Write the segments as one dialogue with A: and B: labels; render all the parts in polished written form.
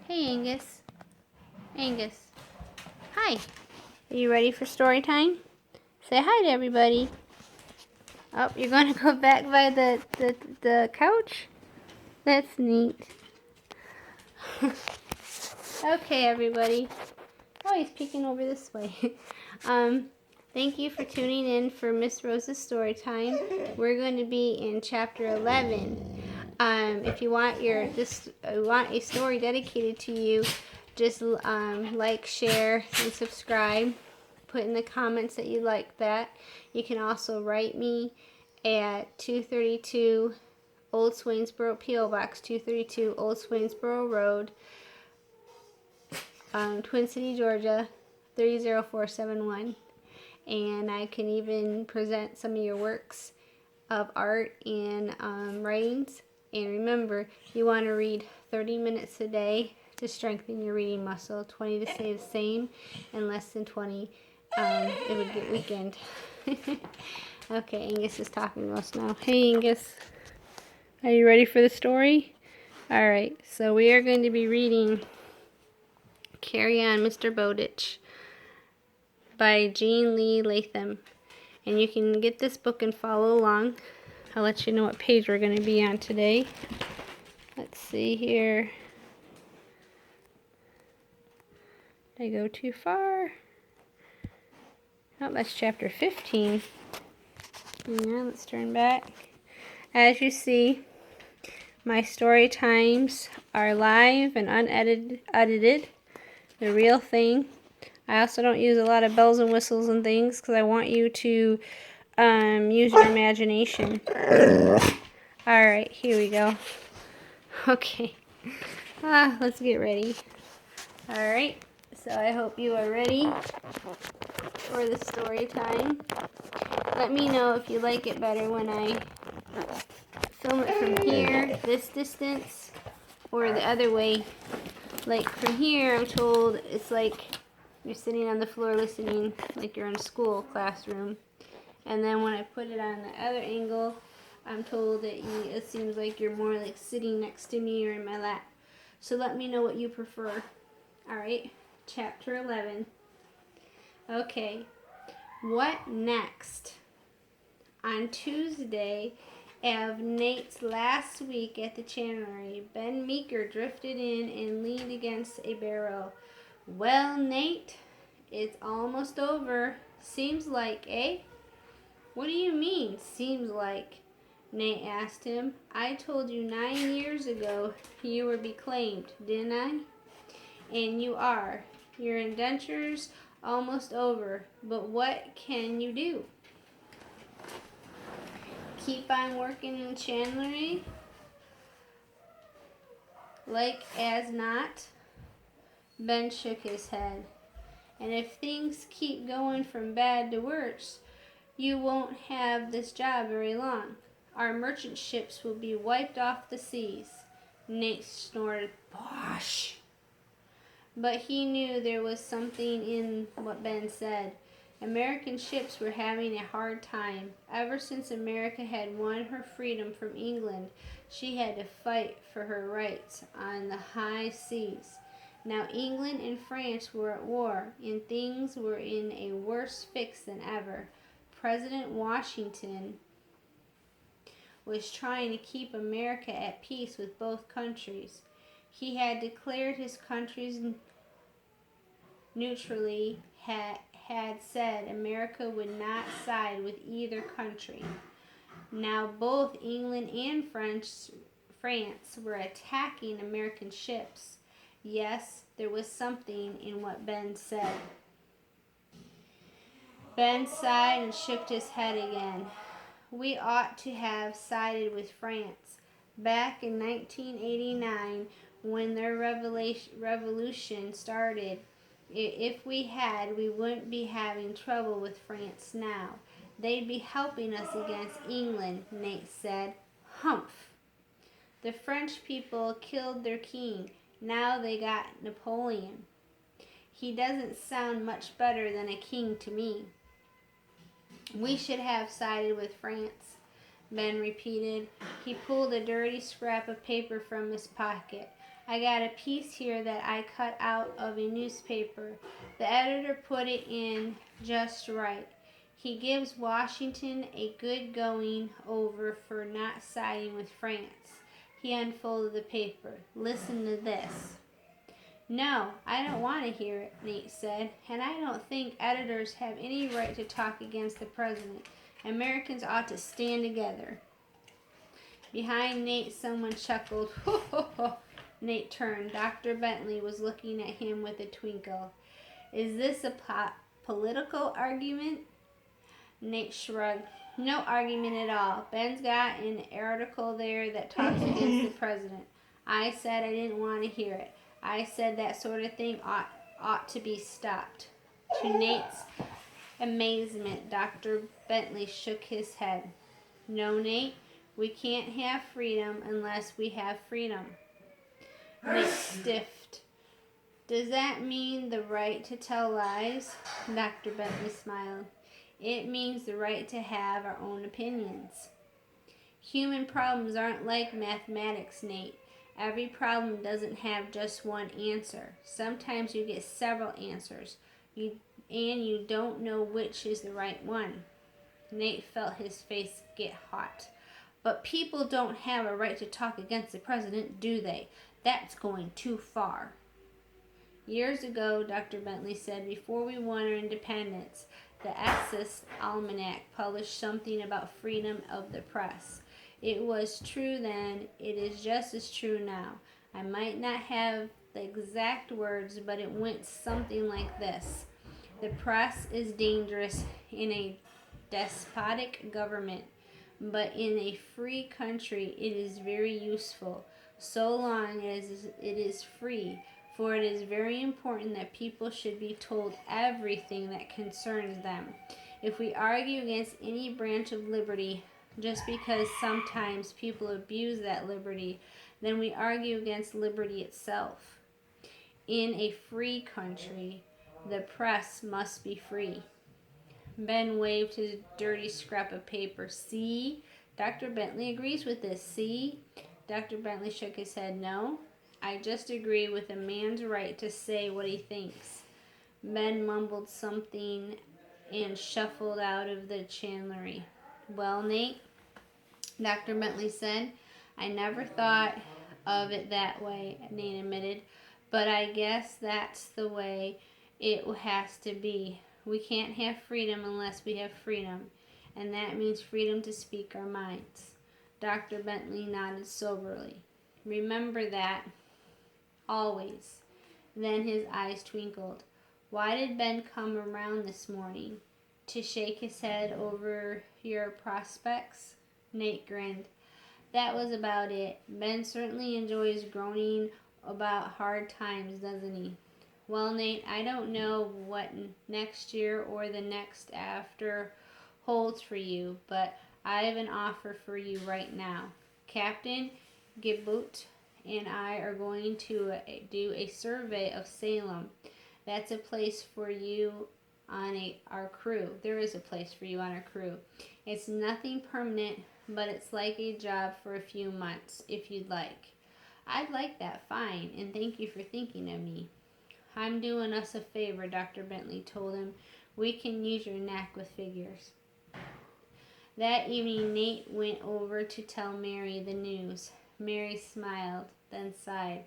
A: Hey, Angus. Angus. Hi. Are you ready for story time? Say hi to everybody. Oh, you're going to go back by the couch? That's neat. Okay, everybody. Oh, he's peeking over this way. Thank you for tuning in for Miss Rose's story time. We're going to be in chapter 11. If you want a story dedicated to you, just like, share, and subscribe. Put in the comments that you like that. You can also write me at 232 Old Swainsboro, P.O. Box 232 Old Swainsboro Road, Twin City, Georgia 30471. And I can even present some of your works of art and writings. And remember, you want to read 30 minutes a day to strengthen your reading muscle. 20 to stay the same, and less than 20 it would get weakened. Okay, Angus is talking to us now. Hey, Angus, are you ready for the story? All right, so we are going to be reading Carry On, Mr. Bowditch by Jean Lee Latham. And you can get this book and follow along. I'll let you know what page we're going to be on today. Let's see here. Did I go too far? Oh, that's chapter 15. Yeah, let's turn back. As you see, my story times are live and unedited. The real thing. I also don't use a lot of bells and whistles and things because I want you to use your imagination. Alright, here we go. Okay. Let's get ready. Alright, so I hope you are ready for the story time. Let me know if you like it better when I film it from here, this distance, or the other way. Like from here, I'm told it's like you're sitting on the floor listening, like you're in a school classroom. And then when I put it on the other angle, I'm told that it seems like you're more like sitting next to me or in my lap. So let me know what you prefer. Alright, chapter 11. Okay, what next? On Tuesday of Nate's last week at the channery, Ben Meeker drifted in and leaned against a barrel. Well, Nate, it's almost over. Seems like, eh? What do you mean, seems like? Nate asked him. I told you 9 years ago you were beclaimed, didn't I? And you are. Your indenture's almost over, but what can you do? Keep on working in chandlery? Like as not? Ben shook his head. And if things keep going from bad to worse, you won't have this job very long. Our merchant ships will be wiped off the seas. Nate snorted. Bosh! But he knew there was something in what Ben said. American ships were having a hard time. Ever since America had won her freedom from England, she had to fight for her rights on the high seas. Now England and France were at war, and things were in a worse fix than ever. President Washington was trying to keep America at peace with both countries. He had declared his countries neutrally, had said America would not side with either country. Now both England and France were attacking American ships. Yes, there was something in what Ben said. Ben sighed and shook his head again. We ought to have sided with France. Back in 1989, when their revolution started, if we had, we wouldn't be having trouble with France now. They'd be helping us against England, Nate said. Humph! The French people killed their king. Now they got Napoleon. He doesn't sound much better than a king to me. We should have sided with France, Ben repeated. He pulled a dirty scrap of paper from his pocket. I got a piece here that I cut out of a newspaper. The editor put it in just right. He gives Washington a good going over for not siding with France. He unfolded the paper. Listen to this. No, I don't want to hear it, Nate said, and I don't think editors have any right to talk against the president. Americans ought to stand together. Behind Nate, someone chuckled. Ho, ho, ho. Nate turned. Dr. Bentley was looking at him with a twinkle. Is this a political argument? Nate shrugged. No argument at all. Ben's got an article there that talks against the president. I said I didn't want to hear it. I said that sort of thing ought to be stopped. To Nate's amazement, Dr. Bentley shook his head. No, Nate, we can't have freedom unless we have freedom. Nate stiffed. Does that mean the right to tell lies? Dr. Bentley smiled. It means the right to have our own opinions. Human problems aren't like mathematics, Nate. Every problem doesn't have just one answer. Sometimes you get several answers, and you don't know which is the right one. Nate felt his face get hot. But people don't have a right to talk against the president, do they? That's going too far. Years ago, Dr. Bentley said, before we won our independence, the Axis Almanac published something about freedom of the press. It was true then, it is just as true now. I might not have the exact words, but it went something like this. The press is dangerous in a despotic government, but in a free country it is very useful, so long as it is free, for it is very important that people should be told everything that concerns them. If we argue against any branch of liberty, just because sometimes people abuse that liberty, then we argue against liberty itself. In a free country, the press must be free. Ben waved his dirty scrap of paper. See? Dr. Bentley agrees with this. See? Dr. Bentley shook his head. No, I just agree with a man's right to say what he thinks. Ben mumbled something and shuffled out of the chandlery. Well, Nate, Dr. Bentley said, I never thought of it that way, Nate admitted, but I guess that's the way it has to be. We can't have freedom unless we have freedom, and that means freedom to speak our minds. Dr. Bentley nodded soberly. Remember that, always. Then his eyes twinkled. Why did Ben come around this morning? To shake his head over your prospects? Nate grinned. That was about it. Ben certainly enjoys groaning about hard times, doesn't he? Well, Nate, I don't know what next year or the next after holds for you, but I have an offer for you right now. Captain Gibbut and I are going to do a survey of Salem. That's a place for you on our crew. There is a place for you on our crew. It's nothing permanent, but it's like a job for a few months, if you'd like. I'd like that fine, and thank you for thinking of me. I'm doing us a favor, Dr. Bentley told him. We can use your knack with figures. That evening, Nate went over to tell Mary the news. Mary smiled, then sighed.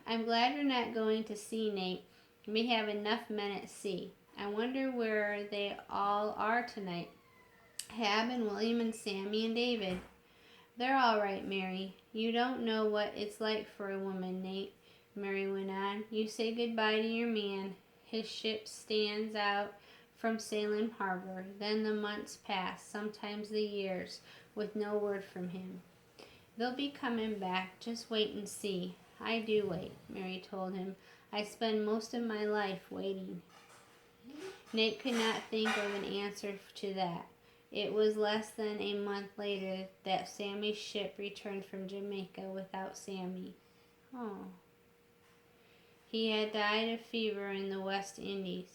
A: I'm glad you're not going to sea, Nate. We have enough men at sea. I wonder where they all are tonight. Hab and William and Sammy and David. They're all right, Mary. You don't know what it's like for a woman, Nate, Mary went on. You say goodbye to your man. His ship stands out from Salem Harbor. Then the months pass, sometimes the years, with no word from him. They'll be coming back. Just wait and see. I do wait, Mary told him. I spend most of my life waiting. Nate could not think of an answer to that. It was less than a month later that Sammy's ship returned from Jamaica without Sammy. Oh. He had died of fever in the West Indies.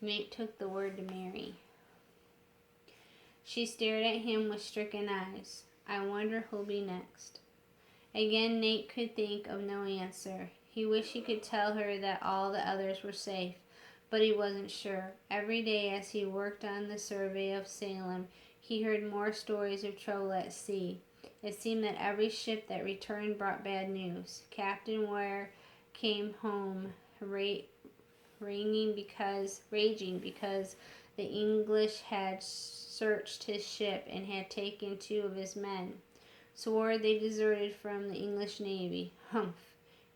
A: Nate took the word to Mary. She stared at him with stricken eyes. I wonder who'll be next. Again, Nate could think of no answer. He wished he could tell her that all the others were safe, but he wasn't sure. Every day as he worked on the survey of Salem, he heard more stories of trouble at sea. It seemed that every ship that returned brought bad news. Captain Ware came home raging because the English had searched his ship and had taken 2 of his men. Swore they deserted from the English Navy. Humph!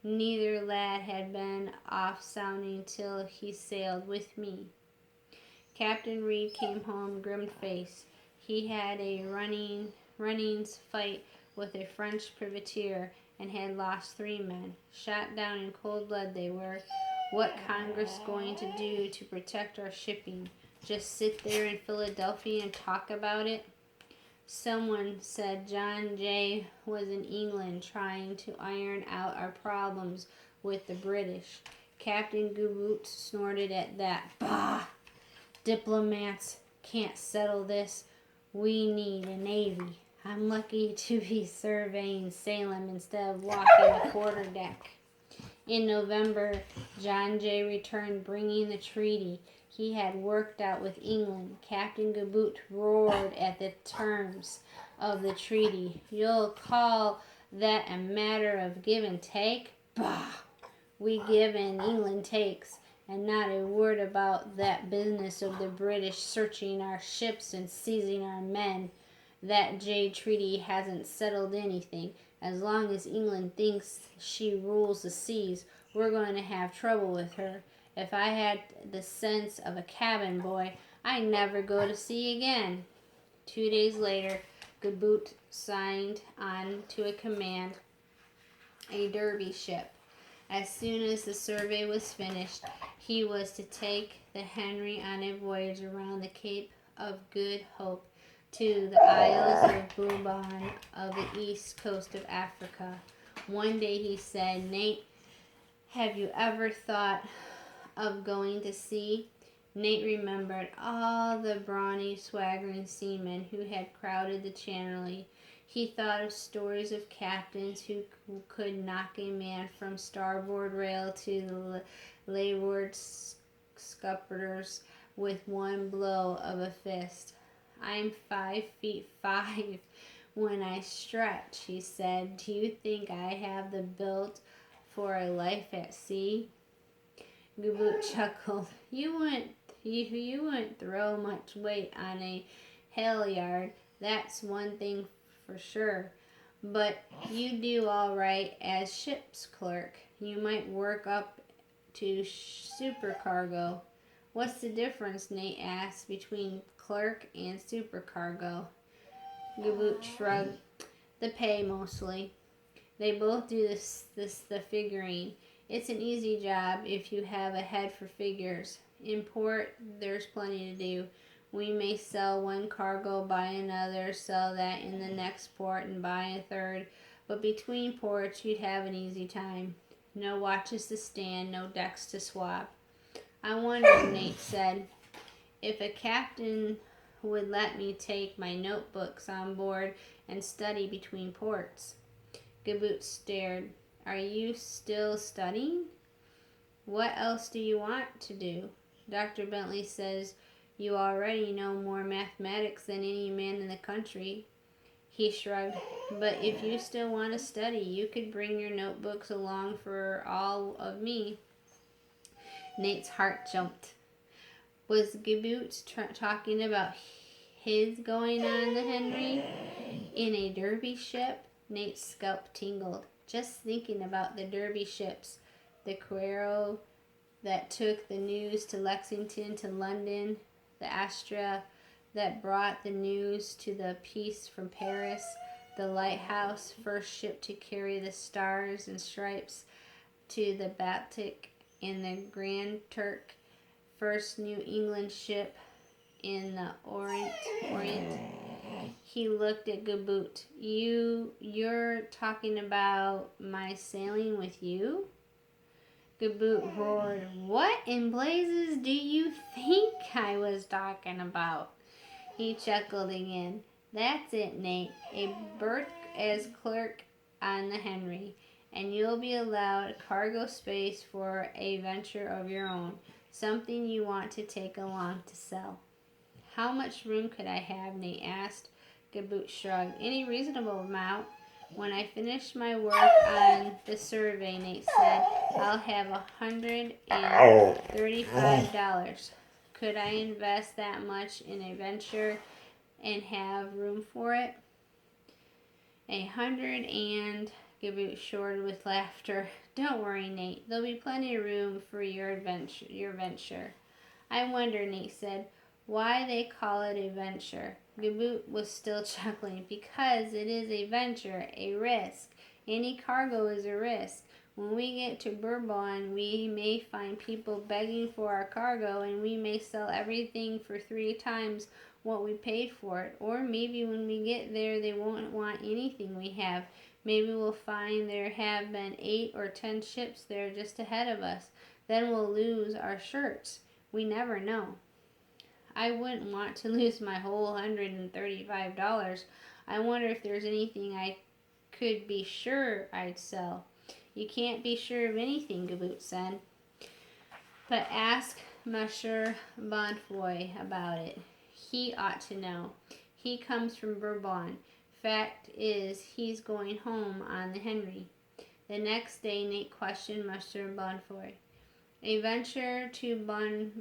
A: Neither lad had been off sounding till he sailed with me. Captain Reed came home grim-faced. He had a runnings fight with a French privateer and had lost 3 men. Shot down in cold blood they were. What Congress going to do to protect our shipping? Just sit there in Philadelphia and talk about it? Someone said John Jay was in England trying to iron out our problems with the British. Captain Goodboot snorted at that. Bah! Diplomats can't settle this. We need a navy. I'm lucky to be surveying Salem instead of walking the quarterdeck. In November, John Jay returned bringing the treaty he had worked out with England. Captain Goodboot roared at the terms of the treaty. You'll call that a matter of give and take? Bah! We give and England takes, and not a word about that business of the British searching our ships and seizing our men. That Jade Treaty hasn't settled anything. As long as England thinks she rules the seas, we're going to have trouble with her. If I had the sense of a cabin boy, I'd never go to sea again. 2 days later, Goodboot signed on to a command a Derby ship. As soon as the survey was finished, he was to take the Henry on a voyage around the Cape of Good Hope to the Isles of Bourbon of the east coast of Africa. One day he said, Nate, have you ever thought of going to sea? Nate remembered all the brawny, swaggering seamen who had crowded the Channel. He thought of stories of captains who could knock a man from starboard rail to the larboard scuppers with one blow of a fist. I'm 5'5" when I stretch, he said. Do you think I have the build for a life at sea? Goodboot chuckled. You wouldn't throw much weight on a halyard, that's one thing for sure. But you do all right as ship's clerk. You might work up to supercargo. What's the difference, Nate asked, between clerk and supercargo? Goodboot shrugged. The pay, mostly. They both do the figuring. It's an easy job if you have a head for figures. In port, there's plenty to do. We may sell one cargo, buy another, sell that in the next port, and buy a third. But between ports, you'd have an easy time. No watches to stand, no decks to swap. I wonder, Nate said, if a captain would let me take my notebooks on board and study between ports. Goodboot stared. Are you still studying? What else do you want to do? Dr. Bentley says you already know more mathematics than any man in the country. He shrugged. But if you still want to study, you could bring your notebooks along for all of me. Nate's heart jumped. Was Goodboot talking about his going on the Henry in a Derby ship? Nate's scalp tingled. Just thinking about the Derby ships, the Quero that took the news to Lexington to London, the Astra that brought the news to the Peace from Paris, the Lighthouse, first ship to carry the stars and stripes to the Baltic, and the Grand Turk, first New England ship in the Orient. He looked at Goodboot. You're talking about my sailing with you? Goodboot roared. What in blazes do you think I was talking about? He chuckled again. That's it, Nate. A berth as clerk on the Henry, and you'll be allowed cargo space for a venture of your own, something you want to take along to sell." "How much room could I have?" Nate asked. Gaboot shrugged. "Any reasonable amount. When I finish my work on the survey," Nate said, "I'll have $135. Could I invest that much in a venture and have room for it?" "100 and..." Gaboot shorted with laughter. "Don't worry, Nate. There'll be plenty of room for your venture. "I wonder," Nate said, "why they call it a venture." Gaboot was still chuckling. "Because it is a venture, a risk. Any cargo is a risk. When we get to Bourbon, we may find people begging for our cargo, and we may sell everything for 3 times what we paid for it. Or maybe when we get there, they won't want anything we have. Maybe we'll find there have been 8 or 10 ships there just ahead of us. Then we'll lose our shirts. We never know." "I wouldn't want to lose my whole $135. I wonder if there's anything I could be sure I'd sell." "You can't be sure of anything," Gaboot said. "But ask Monsieur Bonfoy about it. He ought to know. He comes from Bourbon. Fact is, he's going home on the Henry." The next day, Nate questioned Monsieur Bonfoy. A venture to Bourbon,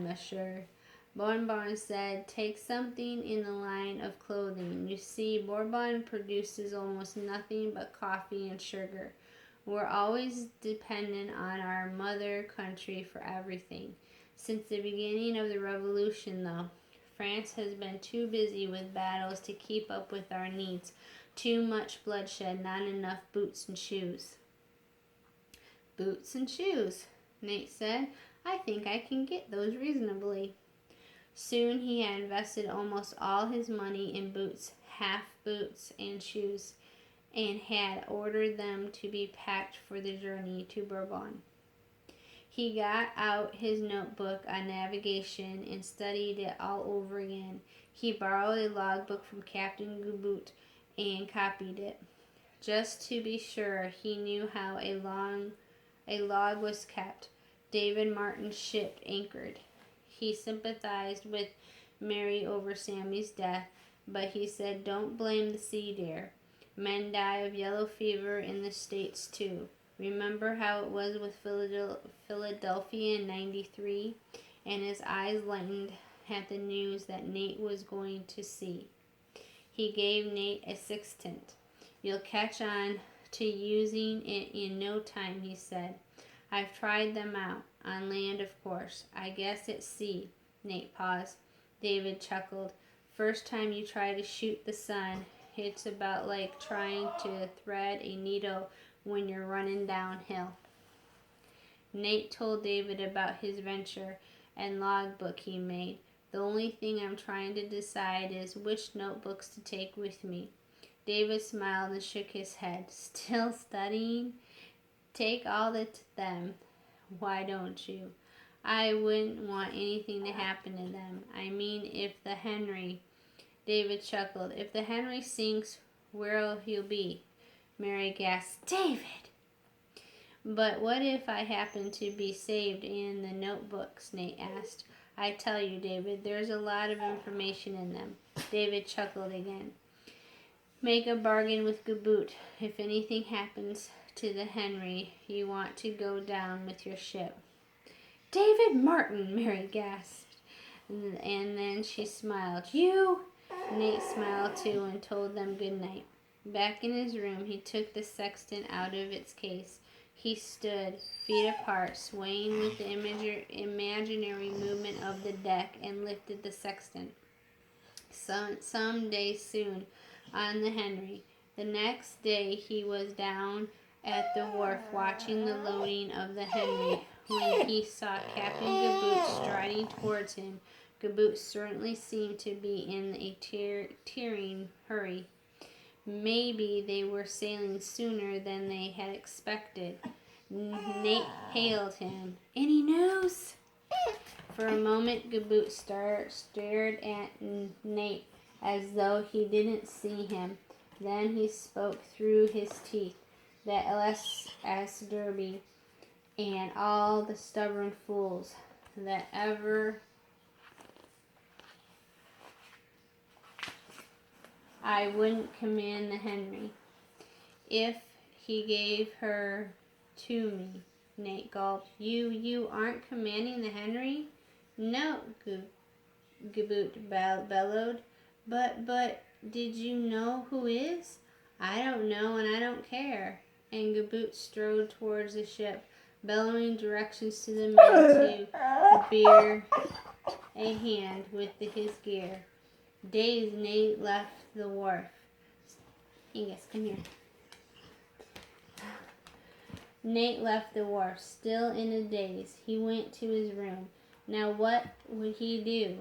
A: monsieur." Bonbon said, "Take something in the line of clothing. You see, Bourbon produces almost nothing but coffee and sugar. We're always dependent on our mother country for everything. Since the beginning of the revolution, though, France has been too busy with battles to keep up with our needs. Too much bloodshed, not enough boots and shoes." "Boots and shoes," Nate said. "I think I can get those reasonably." Soon he had invested almost all his money in boots, half boots and shoes, and had ordered them to be packed for the journey to Bourbon. He got out his notebook on navigation and studied it all over again. He borrowed a logbook from Captain Gaboot and copied it. Just to be sure, he knew how a log was kept. David Martin's ship anchored. He sympathized with Mary over Sammy's death, but he said, "Don't blame the sea, dear. Men die of yellow fever in the States, too. Remember how it was with Philadelphia in '93? And his eyes lightened at the news that Nate was going to sea. He gave Nate a sextant. "You'll catch on to using it in no time," he said. "I've tried them out. On land, of course. I guess at sea." Nate paused. David chuckled. "First time you try to shoot the sun, it's about like trying to thread a needle when you're running downhill." Nate told David about his venture and logbook he made. "The only thing I'm trying to decide is which notebooks to take with me." David smiled and shook his head. "Still studying? Take all of them. Why don't you?" "I wouldn't want anything to happen to them. I mean, if the Henry..." David chuckled. "If the Henry sinks, where'll you be?" Mary gasped. "David!" "But what if I happen to be saved in the notebooks?" Nate asked. "I tell you, David, there's a lot of information in them." David chuckled again. "Make a bargain with Gaboot. If anything happens to the Henry, you want to go down with your ship." "David Martin!" Mary gasped. And then she smiled. "You?" Nate smiled too and told them good night. Back in his room, he took the sextant out of its case. He stood, feet apart, swaying with the imaginary movement of the deck, and lifted the sextant. Some day soon on the Henry. The next day he was down at the wharf watching the loading of the Henry when he saw Captain Gaboot striding towards him. Gaboot certainly seemed to be in a tearing hurry. Maybe they were sailing sooner than they had expected. Nate hailed him. "Any news?" For a moment Gaboot stared at Nate. as though he didn't see him. Then he spoke through his teeth that S. Derby and all the stubborn fools that ever I wouldn't command the Henry if he gave her to me. Nate gulped. You aren't commanding the Henry? No, Gaboot bellowed. But, did you know who is? I don't know and I don't care. And Gaboot strode towards the ship, bellowing directions to the men to bear a hand with his gear. Dazed, Nate left the wharf. Angus, come here. Nate left the wharf, still in a daze. He went to his room. Now what would he do?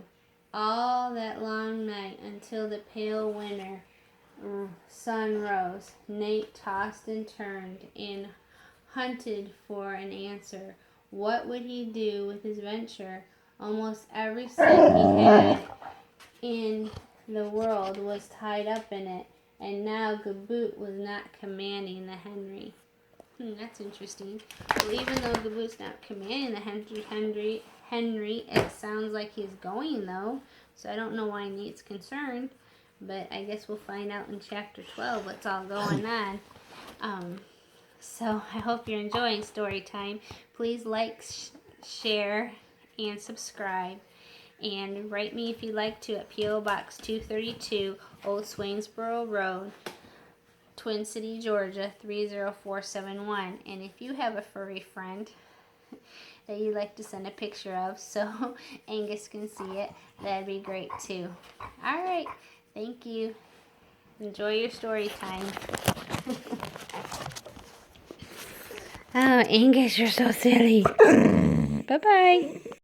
A: All that long night until the pale winter sun rose, Nate tossed and turned and hunted for an answer. What would he do with his venture? Almost every cent he had in the world was tied up in it, and now Gaboot was not commanding the Henry. That's interesting. Well, even though Gaboot's not commanding the Henry, it sounds like he's going though. So I don't know why Nate's concerned, but I guess we'll find out in chapter 12 what's all going on. So I hope you're enjoying story time. Please like, share, and subscribe. And write me if you'd like to at P.O. Box 232, Old Swainsboro Road, Twin City, Georgia 30471. And if you have a furry friend that you'd like to send a picture of so Angus can see it, that'd be great too. Alright, thank you. Enjoy your story time. Oh, Angus, you're so silly. Bye-bye.